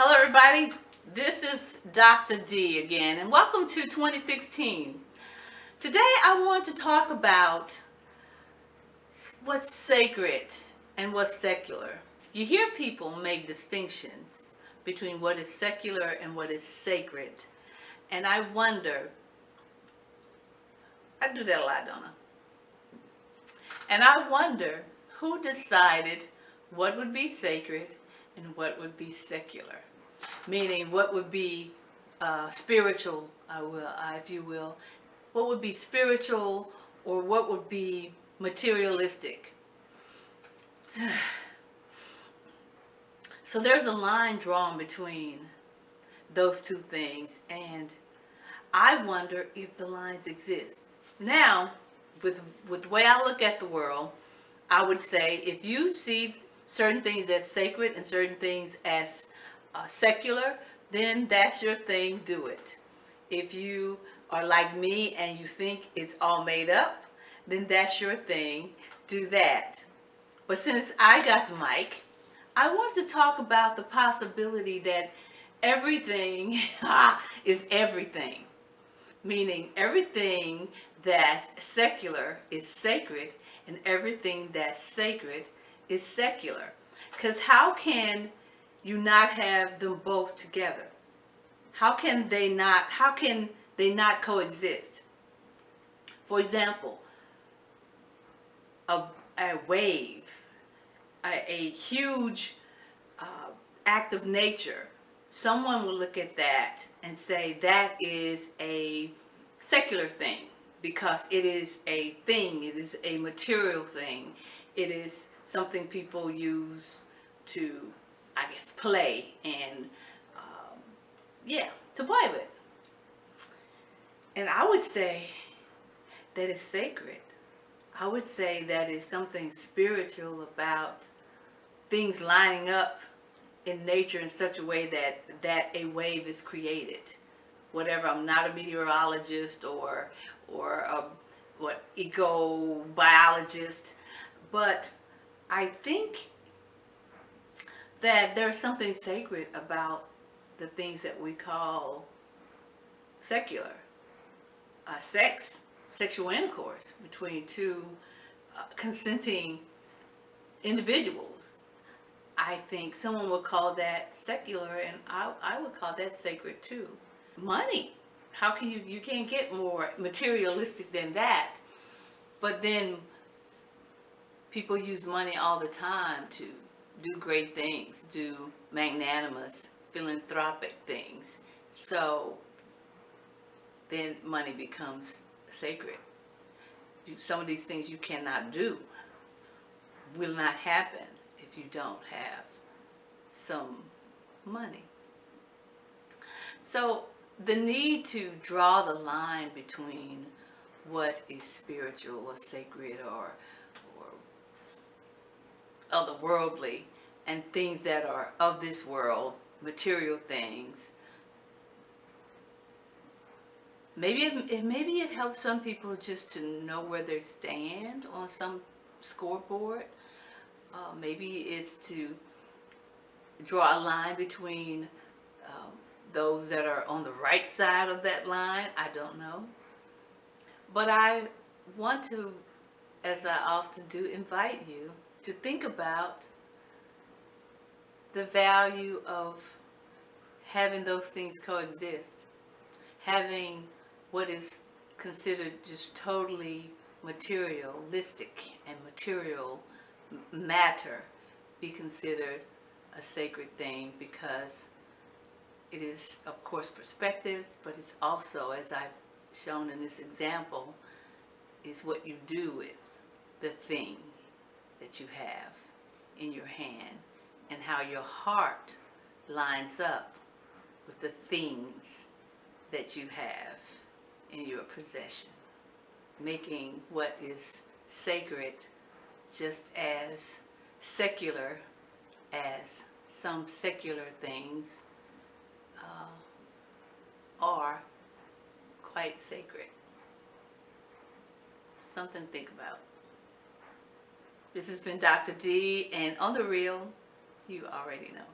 Hello everybody, this is Dr. D again and welcome to 2016. Today I want to talk about what's sacred and what's secular. You hear people make distinctions between what is secular and what is sacred, and I wonder, I do that a lot, don't I? And I wonder who decided what would be sacred and what would be secular. Meaning what would be spiritual, if you will, what would be spiritual or what would be materialistic. So there's a line drawn between those two things, and I wonder if the lines exist. Now, with the way I look at the world, I would say if you see certain things as sacred and certain things as secular, then that's your thing, do it. If you are like me and you think it's all made up, then that's your thing, do that. But since I got the mic, I want to talk about the possibility that everything is everything. Meaning everything that's secular is sacred and everything that's sacred is secular. Because how can you not have them both together? How can they not coexist? For example, a, a wave, a huge act of nature, someone will look at that and say that is a secular thing because it is a thing, it is a material thing, it is something people use to, I guess, play and yeah, to play with. And I would say that is sacred. I would say that is something spiritual about things lining up in nature in such a way that a wave is created. Whatever, I'm not a meteorologist or a ecobiologist, but I think that there's something sacred about the things that we call secular. Sexual intercourse between two consenting individuals. I think someone would call that secular, and I would call that sacred too. Money. How can you can't get more materialistic than that. But then people use money all the time to do great things, do magnanimous, philanthropic things. So then money becomes sacred. Some of these things you cannot do, will not happen if you don't have some money. So the need to draw the line between what is spiritual or sacred or otherworldly and things that are of this world, material things, maybe it helps some people just to know where they stand on some scoreboard. Maybe it's to draw a line between those that are on the right side of that line. I don't know. But I want to, as I often do, invite you to think about the value of having those things coexist. Having what is considered just totally materialistic and material matter be considered a sacred thing, because it is, of course, perspective, but it's also, as I've shown in this example, is what you do with the thing that you have in your hand and how your heart lines up with the things that you have in your possession, making what is sacred just as secular as some secular things are quite sacred. Something to think about. This has been Dr. D, and on the real, you already know.